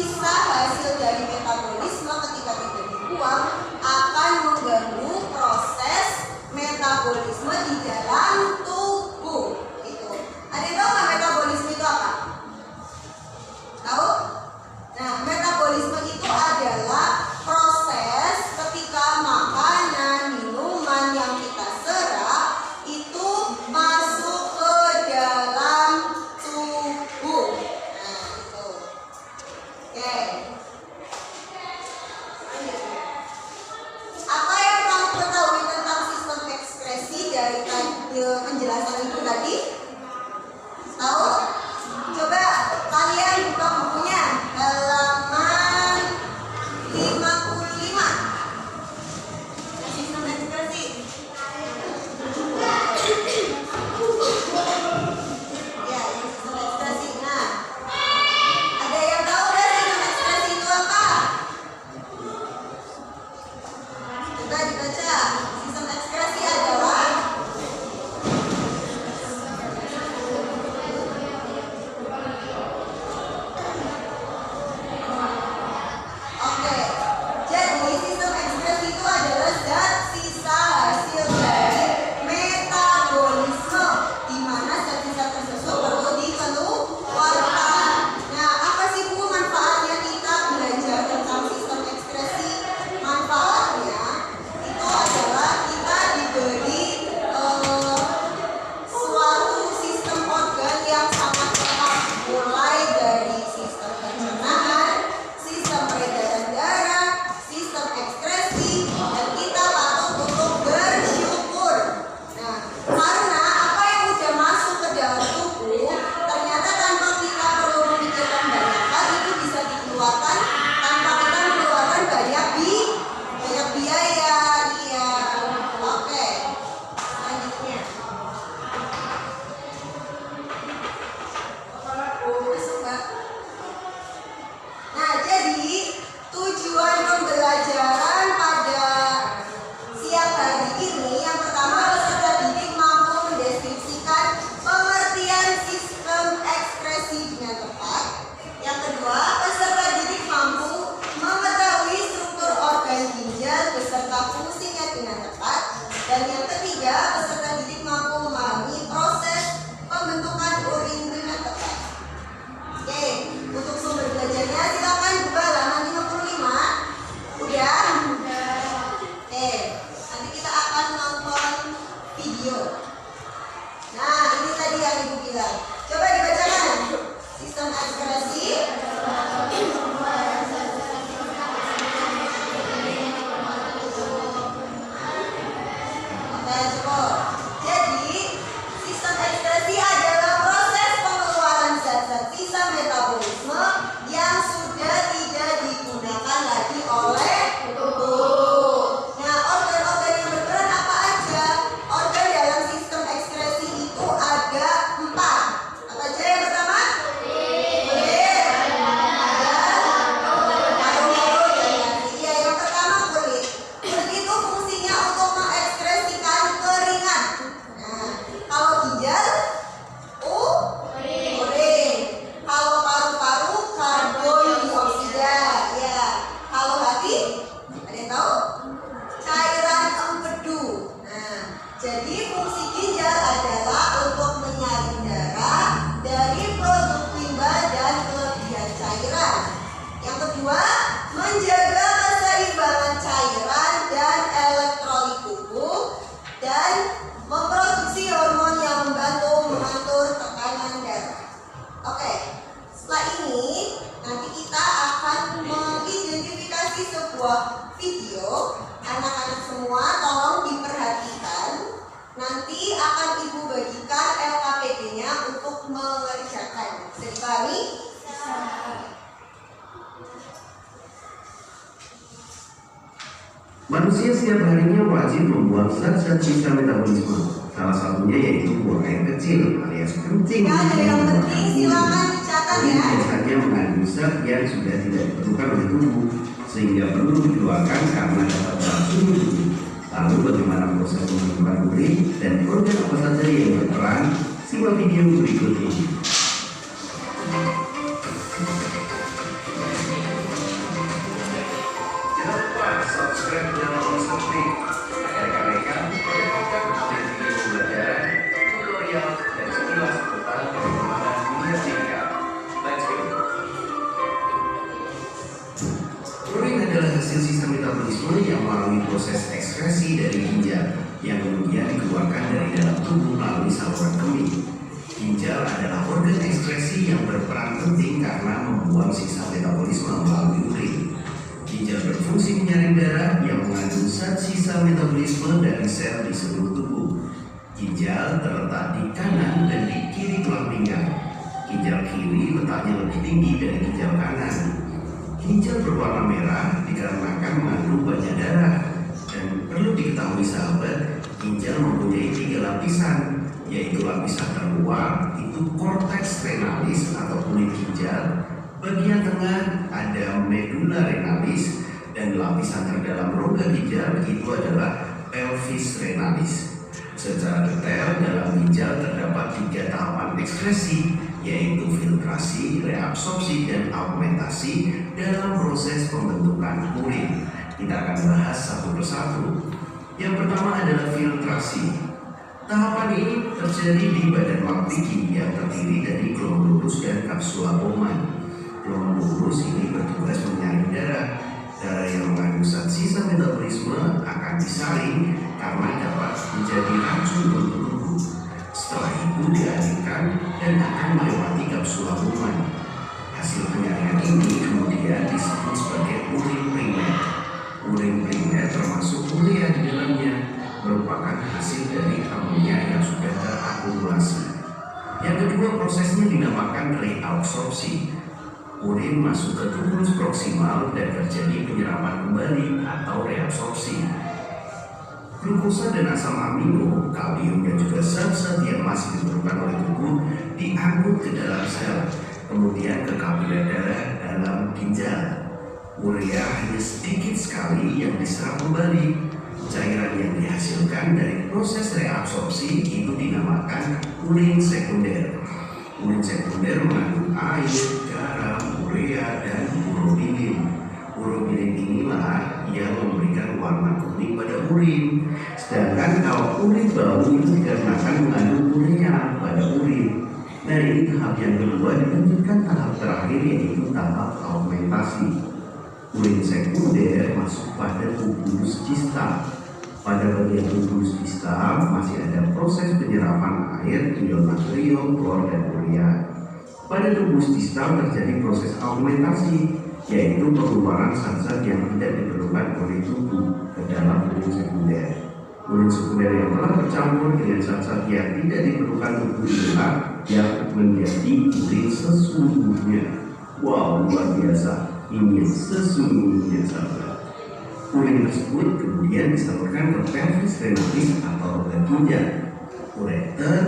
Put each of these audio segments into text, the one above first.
sisa hasil dari metabolisme ketika tidak dibuang akan mengganggu proses metabolisme di dalam tubuh. Itu. Ada yang tahu nggak metabolisme itu apa? Tahu? Nah, metabolisme itu adalah proses ketika makanan, minuman yang kita serap itu masuk ke dalam tubuh. Nah, itu. Oke. Apa yang kamu ketahui tentang sistem ekskresi dari penjelasan itu tadi? Tahu? Coba kalian buka bukunya halaman 55. Sistem ekskresi. Ya, ini sistem ekskresi. Nah, ada yang tahu nggak sistem ekskresi itu apa? Coba dibaca. Sistem ekskresi adalah oke. Jadi sistem ekskresi itu adalah zat sisa hasil dari metabolisme, di mana zat-zat tersebut perlu dikeluarkan. Nah, apa sih Bu manfaatnya kita belajar tentang sistem ekskresi? Manfaatnya itu adalah kita diberi suatu sistem organ yang sangat lengkap, mulai dari sistem pencernaan, sistem peredaran darah, sistem ekskresi, dan kita patut untuk bersyukur. Nah, karena apa yang sudah masuk ke dalam tubuh, ternyata tanpa kita perlu memikirkan banyak hal, itu bisa dikeluarkan tanpa kita mengeluarkan banyak biaya. Iya. Oke. Selanjutnya. Masuk, Mbak. Nah, jadi tujuan pembelajaran pada siang hari ini, yang pertama peserta didik mampu mendeskripsikan pengertian sistem ekskresi dengan tepat. Yang kedua, peserta didik mampu mengetahui struktur organ ginjal beserta fungsinya dengan tepat. Dan yang ketiga, peserta didik mampu memahami proses pembentukan urin dengan tepat. Oke, untuk sumber belajarnya silakan buka halaman 55. Udah? Oke, nanti kita akan nonton video. Nah, ini tadi yang Ibu bilang. Coba dibacakan. Sistem ekskresi. Oke, cukup. Jadi, sistem ekskresi adalah proses pengeluaran zat-zat sisa metabolisme yang sudah tidak digunakan lagi oleh tubuh. Nah, organ-organ yang berperan apa aja? Organ dalam sistem ekskresi itu ada 4. Apa aja yang pertama? Kulit. Paru-paru dan hati. Iya, yang pertama kulit. Kulit itu fungsinya untuk mengekskresikan keringat. Nah, kalau ginjal, urin. Kalau paru-paru, karbon dioksida. Ya. Kalau hati, ada yang tahu? Cairan empedu. Nah, jadi fungsi ginjal adalah untuk menyaring darah dari produk limbah dan kelebihan cairan. Yang kedua, menjaga keseimbangan cairan dan elektrolit tubuh dan memproduksi hormon yang membantu mengatur tekanan darah. Oke, setelah ini nanti kita akan mengidentifikasi sebuah video. Anak-anak semua tolong diperhatikan. Nanti akan Ibu bagikan LKPD-nya untuk mengerjakan. Bisa dipahami? Manusia setiap harinya wajib membuang zat-zat sisa metabolisme. Salah satunya yaitu buang air kecil alias kencing. Ya, ada yang penting silakan dicatat Ini ya. biasanya mengandung zat yang sudah tidak diperlukan oleh tubuh, sehingga perlu dikeluarkan karena dapat beracun tubuh. Lalu bagaimana proses pembentukan urin dan organ apa saja yang berperan? Simak video berikut ini. sistem metabolisme yang melalui proses ekskresi dari ginjal yang kemudian dikeluarkan dari dalam tubuh melalui saluran kemih. Ginjal adalah organ ekskresi yang berperan penting karena membuang sisa metabolisme melalui urin. Ginjal berfungsi menyaring darah yang mengandung zat sisa metabolisme dari sel di seluruh tubuh. Ginjal terletak di kanan dan di kiri tulang pinggang. Ginjal kiri letaknya lebih tinggi dari ginjal kanan. Ginjal berwarna merah dikarenakan mengandung banyak darah. Dan perlu diketahui sahabat, ginjal mempunyai 3 lapisan, yaitu lapisan terluar itu korteks renalis atau kulit ginjal, bagian tengah ada medula renalis, dan lapisan terdalam rongga ginjal itu adalah pelvis renalis. Secara detail dalam ginjal terdapat 3 tahapan ekskresi, yaitu filtrasi, reabsorpsi, dan augmentasi dalam proses pembentukan urin. Kita akan bahas satu persatu. Yang pertama adalah filtrasi. Tahapan ini terjadi di badan laktiki yang terdiri dari glomerulus dan kapsula Bowman. Glomerulus ini bertugas menyaring darah. Darah yang mengandung zat sisa metabolisme akan disaring karena dapat menjadi racun untuk tubuh. Setelah itu dialirkan dan akan melewati kapsula Bowman. Hasil penyaringan ini kemudian disebut sebagai urin primer. Urin primer termasuk urea di dalamnya merupakan hasil dari amonia yang sudah terakumulasi. Yang kedua, prosesnya dinamakan reabsorpsi. Urin masuk ke tubulus proksimal dan terjadi penyerapan kembali atau reabsorpsi. Glukosa dan asam amino, kalium dan juga zat-zat yang masih diperlukan oleh tubuh diangkut ke dalam sel, kemudian ke kapiler darah dalam ginjal. Urea hanya sedikit sekali yang diserap kembali. Cairan yang dihasilkan dari proses reabsorpsi itu dinamakan urin sekunder. Urin sekunder mengandung air, garam, urea, dan urobilin. Urobilin inilah yang memberikan warna kuning pada urin. Sedangkan kalau urin bau itu dikarenakan mengandung urea pada urin. Nah, ini tahap yang kedua. Dilanjutkan tahap terakhir, yaitu tahap augmentasi. Urin sekunder masuk pada tubulus distal. Pada bagian tubulus distal masih ada proses penyerapan air, ion natrium, klor, dan urea. Pada tubulus distal terjadi proses augmentasi, yaitu pengeluaran zat-zat yang tidak diperlukan oleh tubuh ke dalam urin sekunder. Urin sekunder yang telah bercampur dengan zat-zat yang tidak diperlukan tubuh inilah yang menjadi urin sesungguhnya. Wow, luar biasa. Ini sesungguhnya sahabat. Urin tersebut kemudian disalurkan ke pelvis renalis atau rongga ginjal, ureter,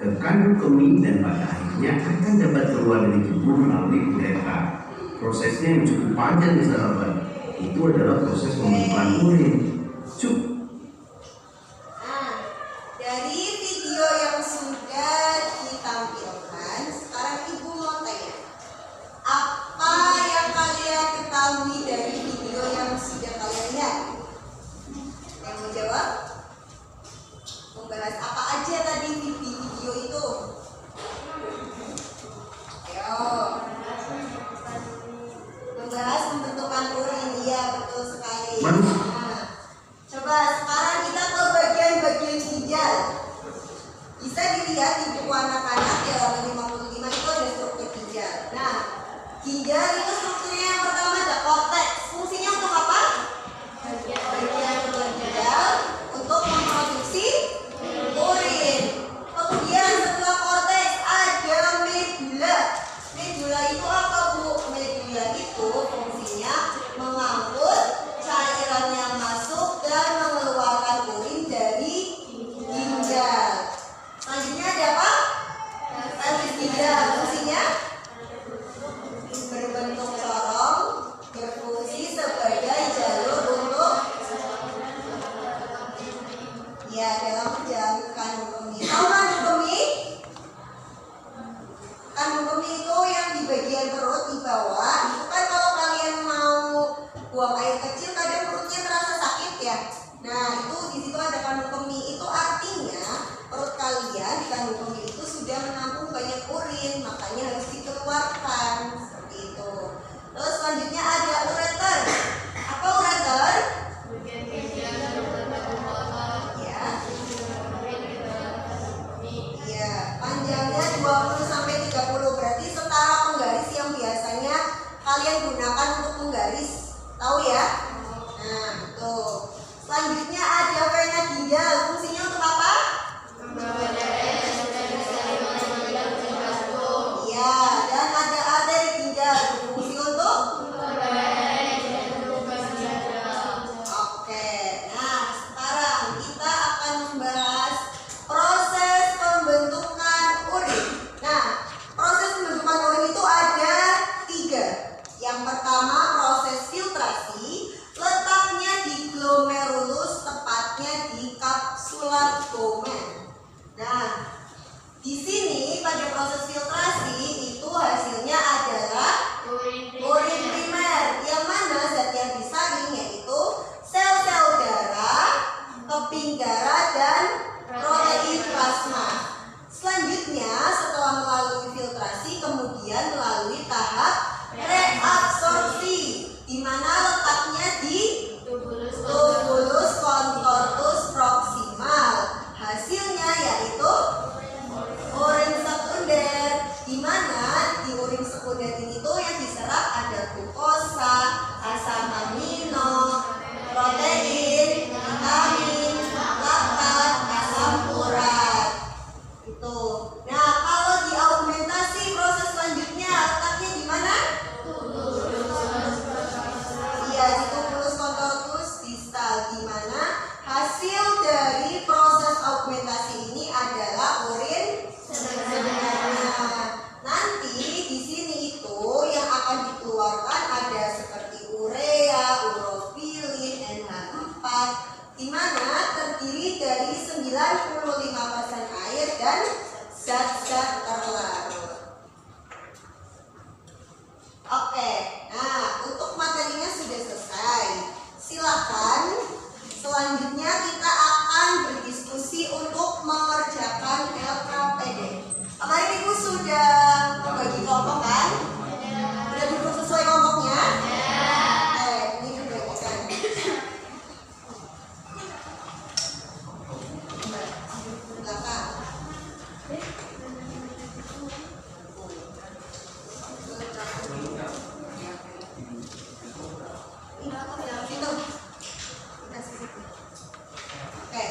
ke kandung kemih, dan pada akhirnya akan dapat keluar dari tubuh melalui uretra. Prosesnya yang cukup panjang nih sahabat. Itu adalah proses pembentukan urin. Dari video yang sudah ditampilkan, sekarang Ibu mau tanya, apa yang kalian ketahui dari video yang sudah kalian lihat? Yang mau jawab? Membahas apa aja tadi di video itu? Ayo. Membahas pembentukan urin, iya betul sekali. Nah, coba sekarang kita ke bagian-bagian ginjal. Bisa dilihat di buku anak-anak di halaman 55 itu ada struktur ginjal. Nah, ginjal itu strukturnya yang pertama ada korteks. Fungsinya untuk apa? Bagian ginjal untuk memproduksi urin. Kemudian setelah korteks ada medula. Medula itu apa, Bu? Medula itu fungsinya mengangkut cairan yang masuk dan mengeluarkan urin dari ginjal. Selanjutnya ada apa? Pelvis ginjal. Fungsinya berbentuk kalian gunakan untuk menggaris. Tahu ya? Nah, tuh. Selanjutnya ada vena ginjal. Fungsinya untuk apa? Iya, dan ada arteri ginjal. Fungsi untuk? Oke. Nah, sekarang kita akan membahas proses pembentukan urin. Nah, proses pembentukan urin itu ada 3. Yang pertama proses filtrasi, letaknya di glomerulus, tepatnya di kapsula Bowman. Nah, di sini pada proses filtrasi itu hasilnya adalah urin primer, yang mana zat yang disaring yaitu sel-sel darah, keping darah, dan protein plasma. Selanjutnya setelah melalui filtrasi kemudian melalui tahap reabsorpsi, di mana letaknya di tubulus contortus proximal. Hasilnya yaitu urin sekunder, di mana di urin sekunder ini tuh yang diserap ada glukosa, asam amino, protein, vitamin, laktat, asam urat. Itu. Nah, kalau di augmentasi proses selanjutnya letaknya di mana? Iya, di tubulus contortus distal, di mana hasil dari proses augmentasi ini adalah urin sebenarnya. Nanti di sini itu yang akan dikeluarkan ada seperti urea, urofilin, NH4, di mana terdiri dari 95% air dan zat-zat terlarut. Oke, nah untuk materinya sudah selesai. Silakan selanjutnya kita akan berdiskusi untuk mengerjakan LKPD. Kemarin Ibu sudah membagi kelompok kan? Sudah duduk sesuai kelompoknya? Ini dibagikan. Belakang. Oke,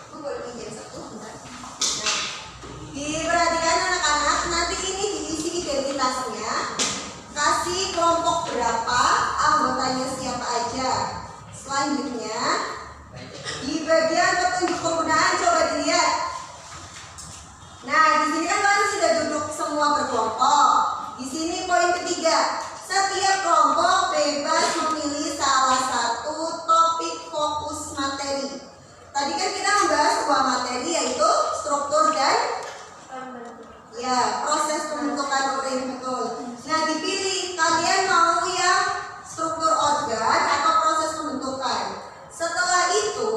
Bu boleh pinjam satu, bentar. Nah, diperhatikan anak-anak, nanti ini diisi identitasnya, kasih kelompok berapa, anggotanya siapa aja. Selanjutnya, di bagian petunjuk penggunaan coba dilihat. Nah, di sini kan kalian sudah duduk semua berkelompok. Di sini poin ketiga, setiap kelompok bebas memilih salah satu topik fokus materi. Tadi kan kita membahas sebuah materi yaitu struktur dan proses pembentukan urin, betul. Nah, dipilih kalian mau yang struktur organ atau proses pembentukan. Setelah itu,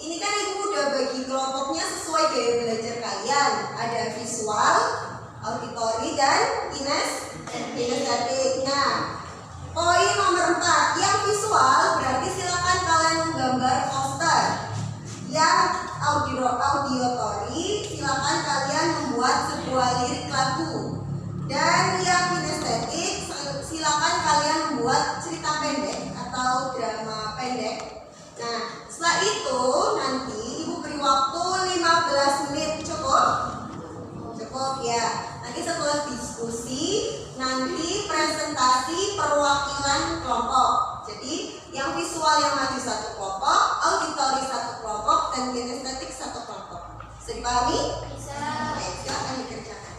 ini kan Ibu udah bagi kelompoknya sesuai gaya belajar kalian. Ada visual, auditori, dan kinestetik. Nah, poin nomor 4, yang visual berarti silakan kalian menggambar poster. Yang audiotori silakan kalian membuat sebuah lirik lagu. Dan yang kinestetik silakan kalian membuat cerita pendek atau drama pendek. Nah, setelah itu nanti Ibu beri waktu 15 menit. Cukup? Cukup ya. Nanti setelah diskusi, nanti presentasi perwakilan kelompok. Jadi yang visual yang maju satu kelompok, auditori satu kelompok, dan kinestetik satu kelompok. Bisa dipahami? Bisa. Oke, silakan dikerjakan.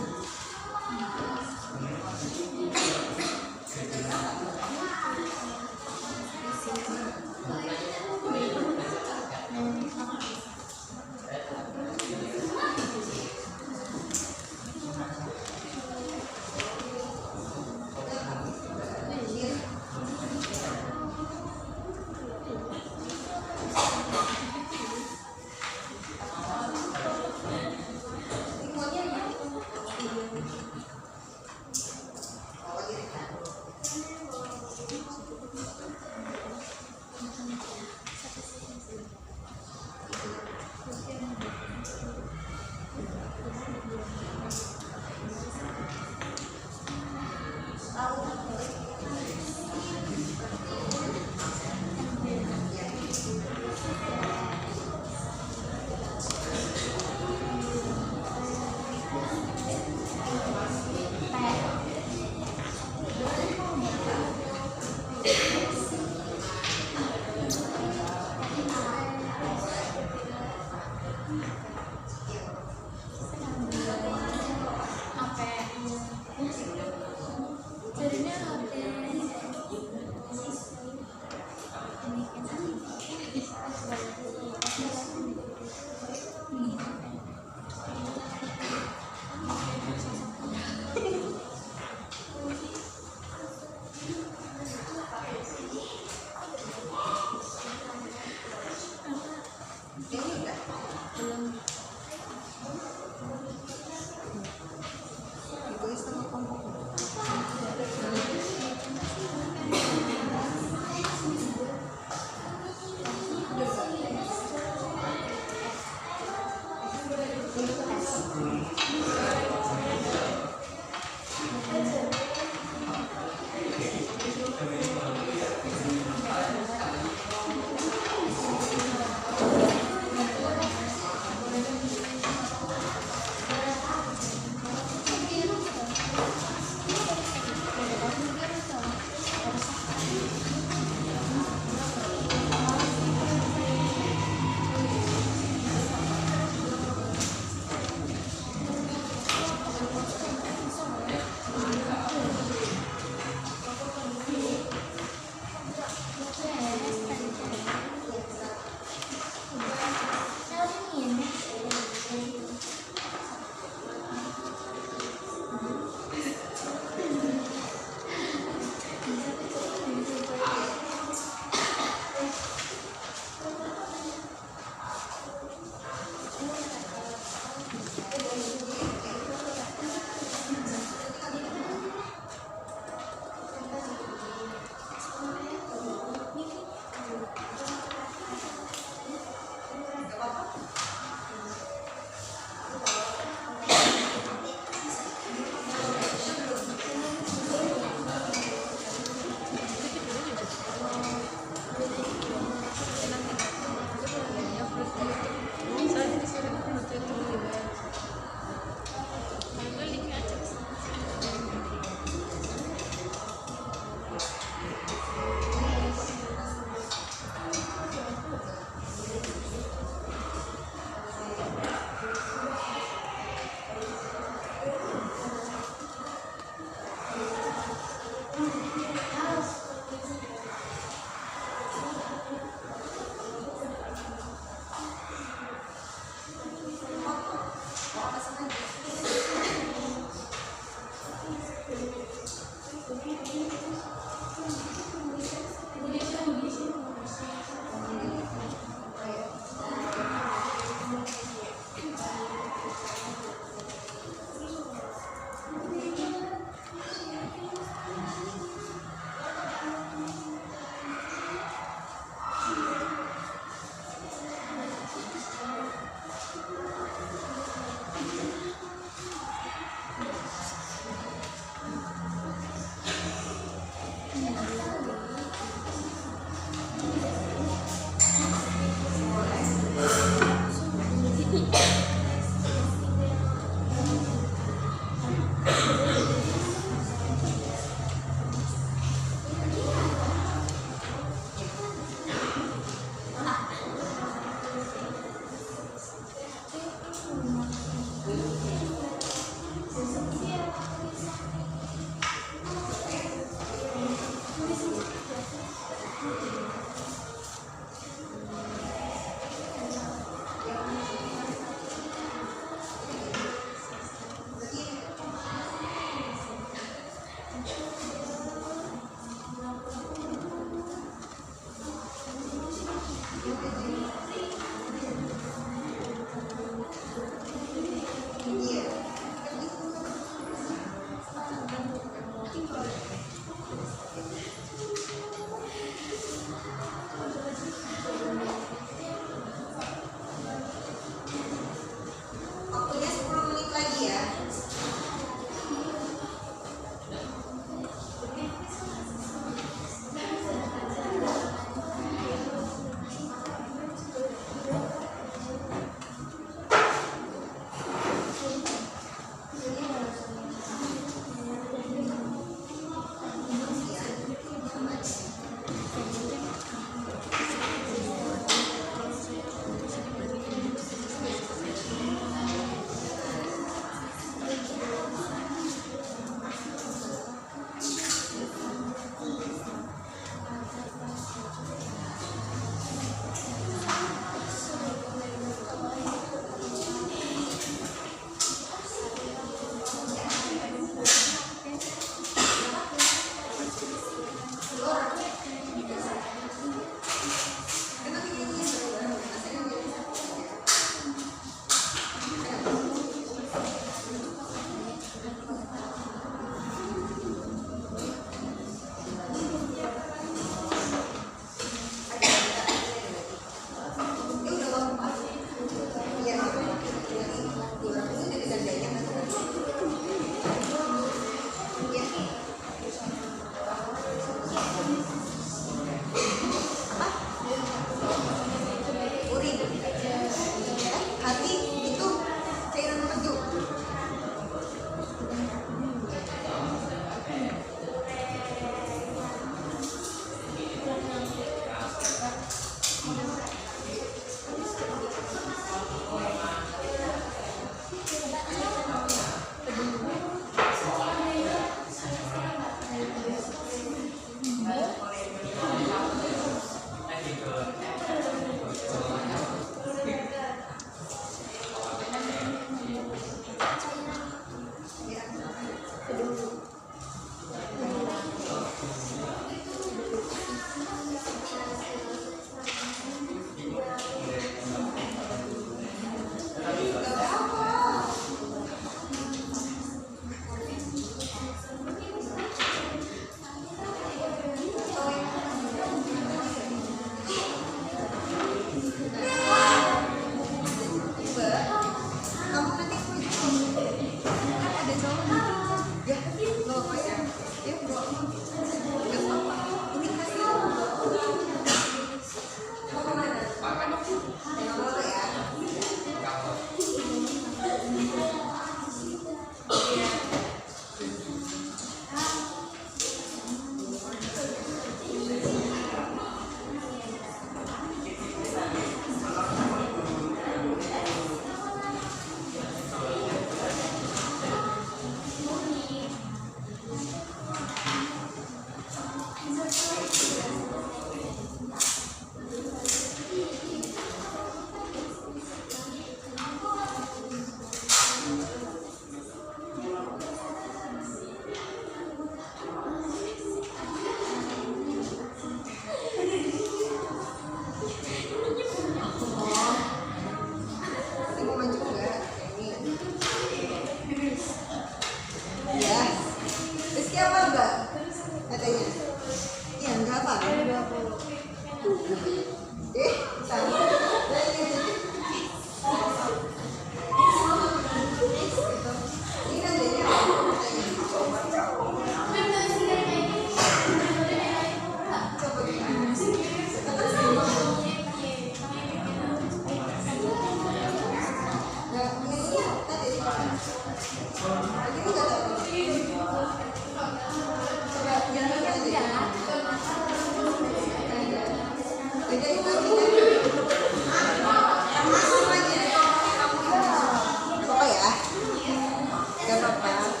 sama.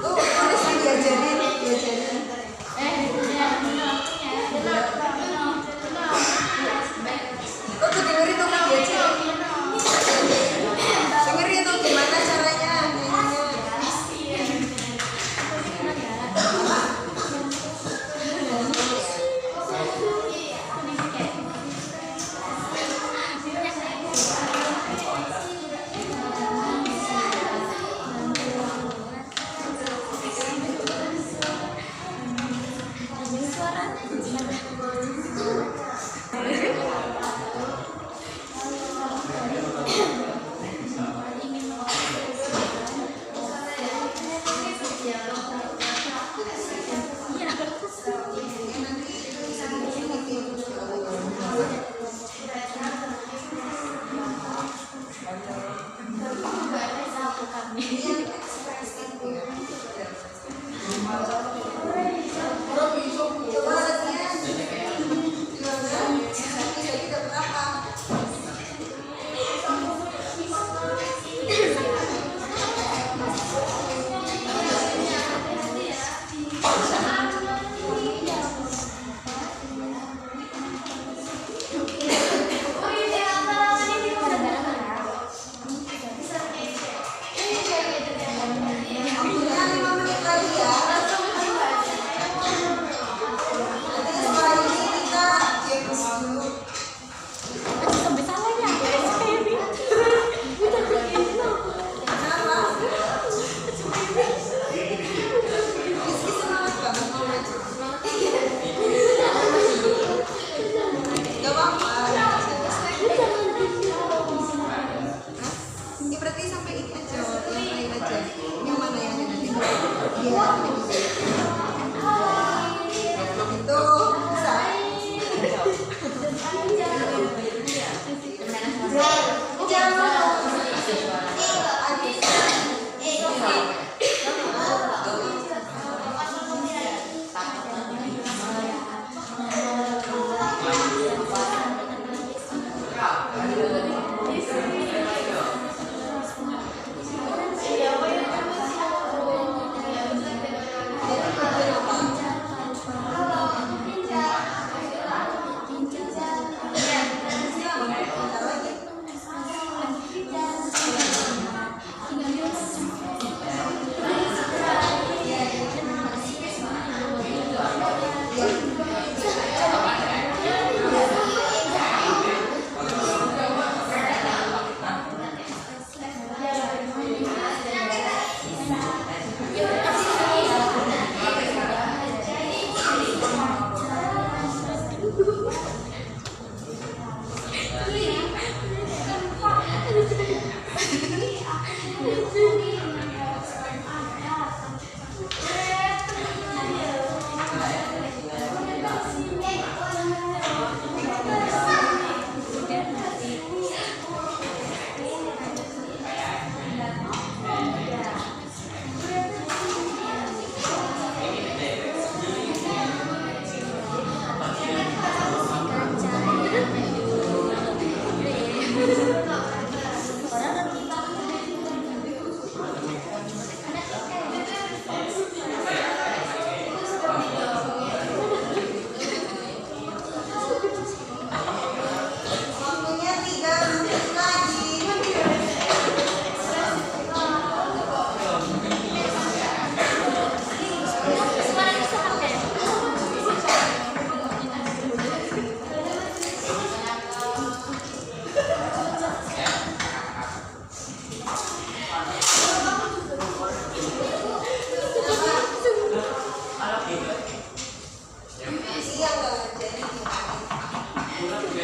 Ini kan jadi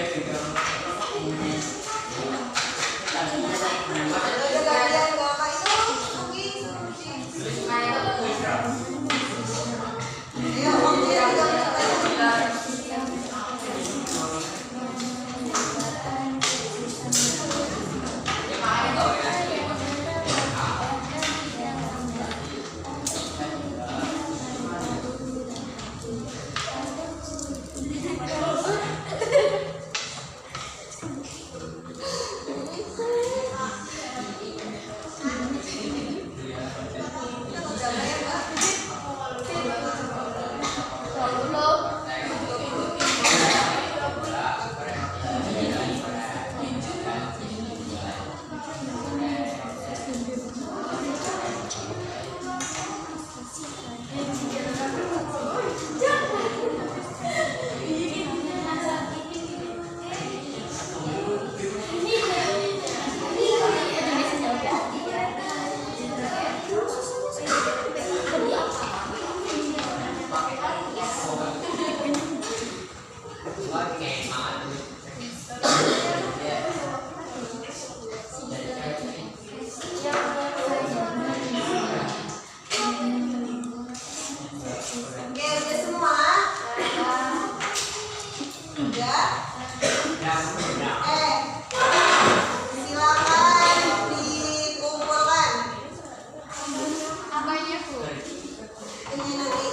Ada gantian nggak Kak itu? Suki, Suci. Ayo, waktunya 3 menit lagi. Oke, udah semua? Udah? Silakan dikumpulkan. Apanya, Bu? Ini nanti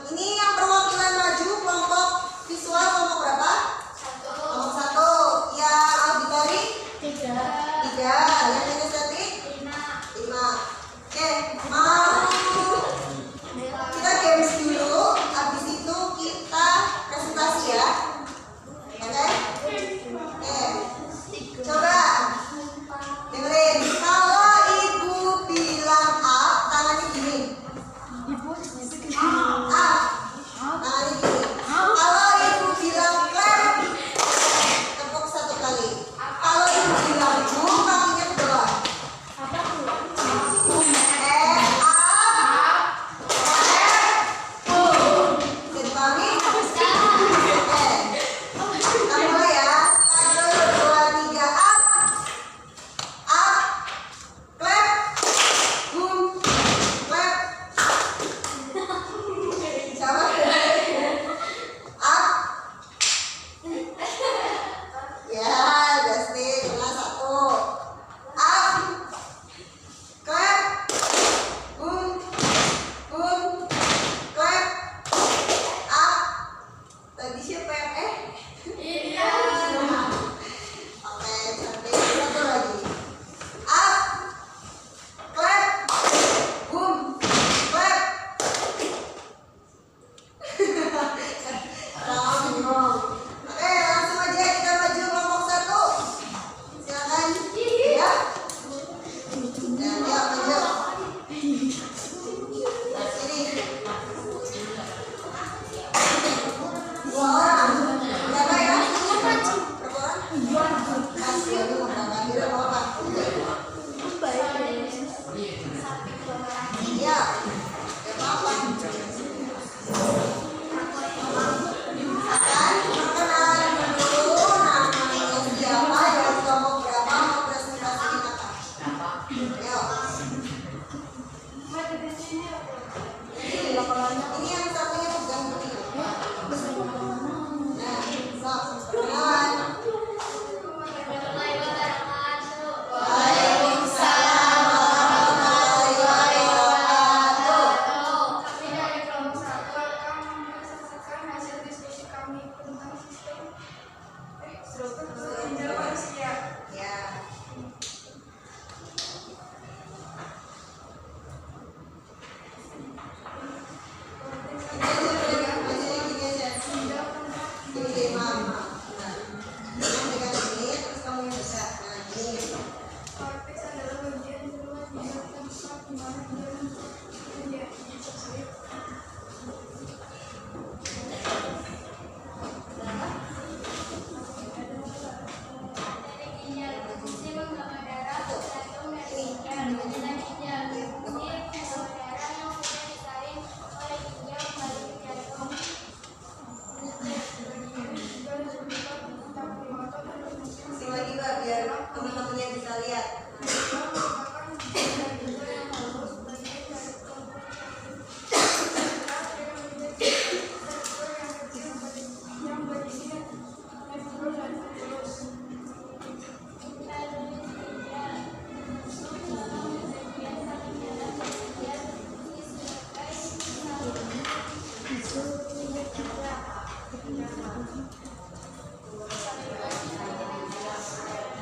ini yang perwakilan maju kelompok visual kelompok berapa? Kelompok 1. Yang auditory? 3. Yang kinestetik? 5. Oke, mau kita games dulu, habis itu kita presentasi ya. Oke?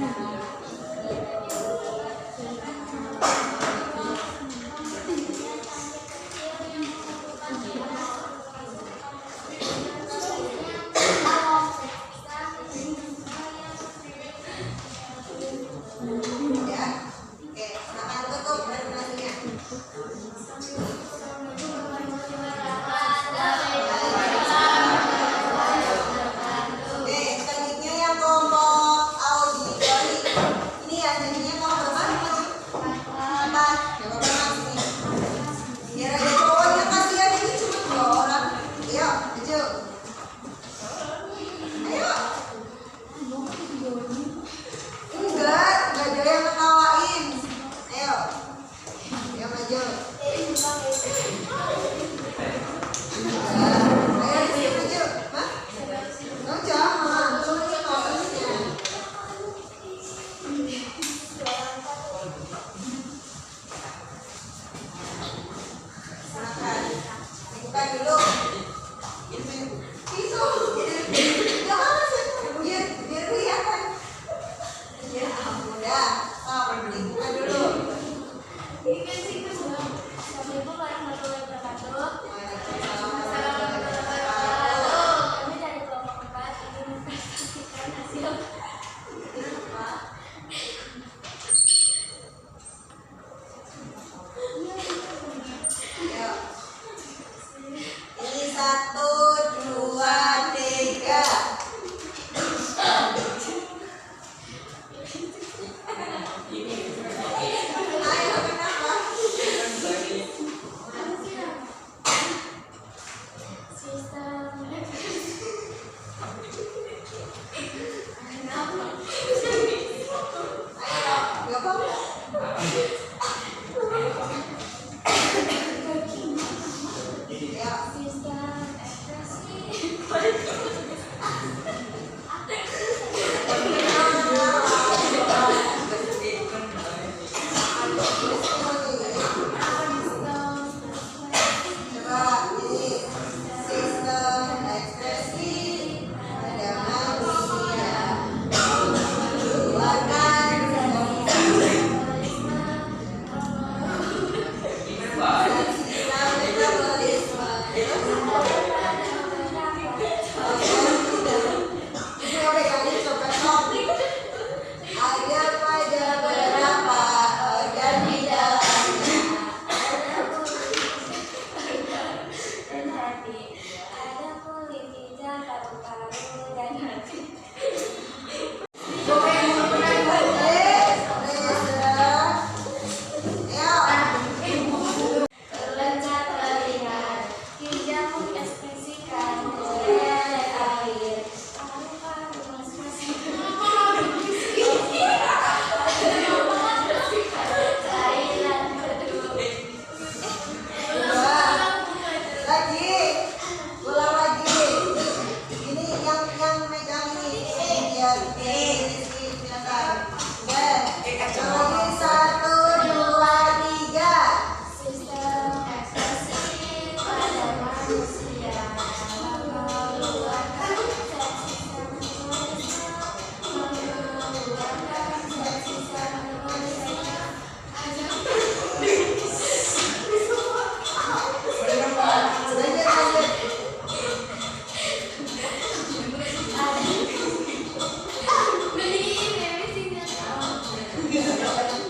Ya. Oke, silakan tutup presentasinya. Oke, selanjutnya yang kelompok auditori. Ini ya jadinya kelompok berapa? Empat. Coba berapa sini? Biar ada cowoknya, kasihan ini cuma 2 orang. Ayo, maju. Ayo. Enggak ada yang ketawain. Ayo. Ayo maju. Ayo sini maju. Hah? Enggak jangan. Cuma ketawainnya. Silakan. Buka dulu. Itu. Jangan biar kelihatan. Ya ampun dah. Dibuka dulu. Ayo. Ini 1, 2, 3. Ayo kenapa? Ayo, gak apa-apa. Coba ini sistem ekspresi pada manusia mengeluarkan sistem metabolisme. Coba kali coba ada pada beberapa organ di dalamnya. Ada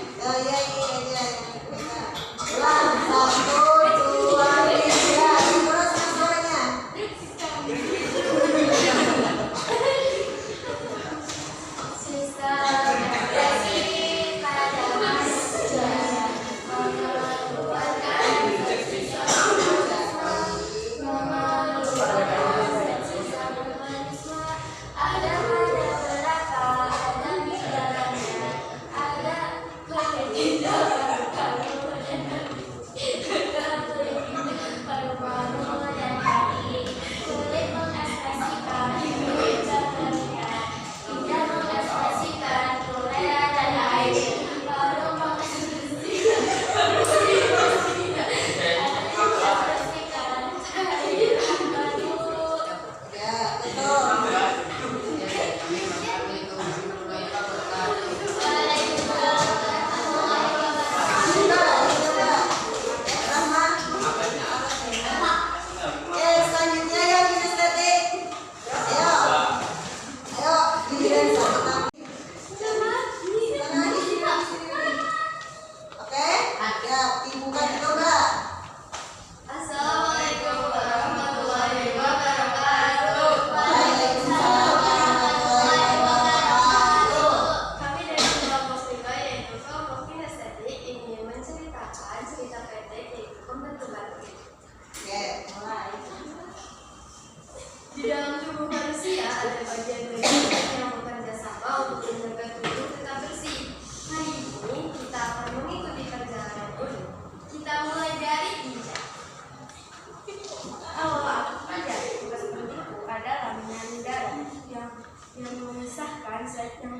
yang memisahkan zat yang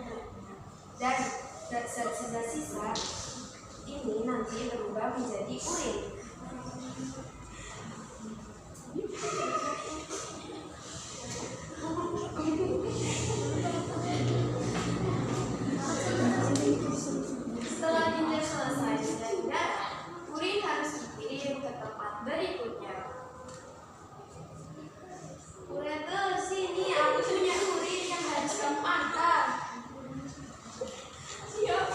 dan zat sisa ini nanti berubah menjadi urin. Setelah ginjal selesai dari darah, urin harus dikirim ke tempat berikutnya. Uretu, sini aku punya urin yang harus kamu antar. Siap.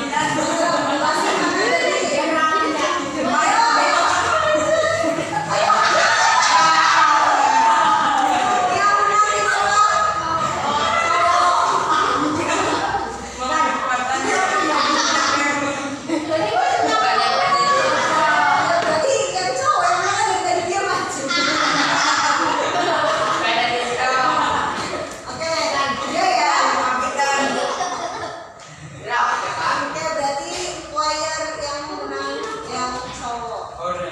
Masih mana tadi? Ayo. Ayo. Yang menang di bawah. Berarti yang cowok yang menang dari dia maju. Oke, udah ya. Oke, berarti player yang menang yang cowok. Oke.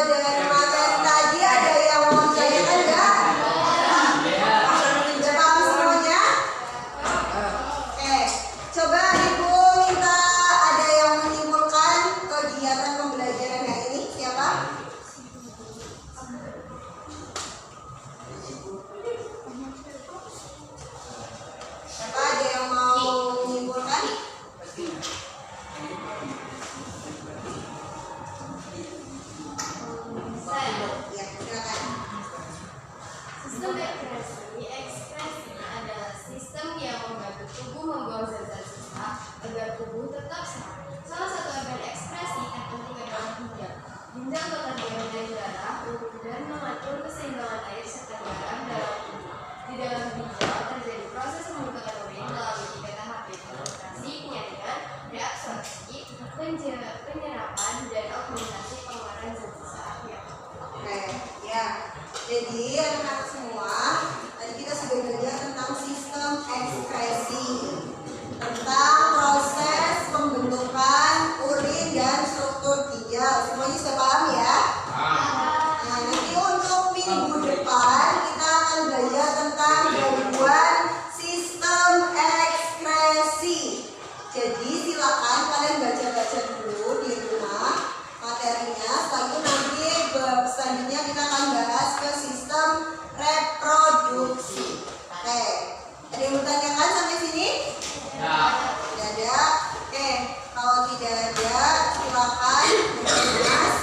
Dari materi tadi ada yang mau ditanyakan nggak? Udah paham semuanya? Oke, coba Ibu minta ada yang menyimpulkan kegiatan pembelajaran hari ini. Siapa? Siapa ada yang mau menyimpulkan? Ya, silakan. Sistem ekspresi adalah sistem yang membantu tubuh membuang zat-zat sisa agar tubuh tetap sehat. Salah satu organ ekspresi terpenting adalah ginjal. Ginjal bekerja dari darah untuk dan mengatur keseimbangan air serta garam dalam tubuh. Di dalam ginjal terjadi proses pembentukan urin melalui 3 tahap yaitu filtrasi, penyaringan, reabsorpsi, penyerapan, dan oksigenasi pengeluaran zat sisa akhir. Oke, ya. Jadi anak-anak semua, tadi kita sudah belajar tentang sistem ekskresi, tentang proses pembentukan urin dan struktur ginjal. Semuanya sudah paham ya? Nah, nanti untuk minggu depan kita akan belajar tentang gangguan sistem ekskresi. Jadi silakan kalian baca-baca dulu di rumah materinya. Setelah itu nanti bab selanjutnya kita akan bahas ke sistem reproduksi. Oke, ada yang bertanyakan sampai sini? Tidak ada. Oke, kalau tidak ada silakan Mas.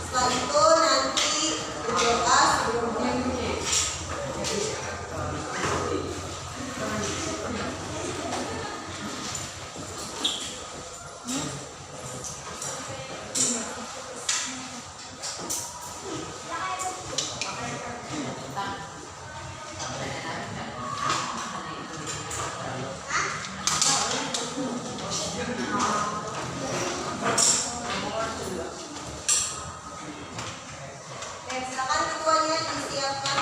Setelah itu nanti berdoa sebelum mulai. Oke, silakan ketuanya disiapkan.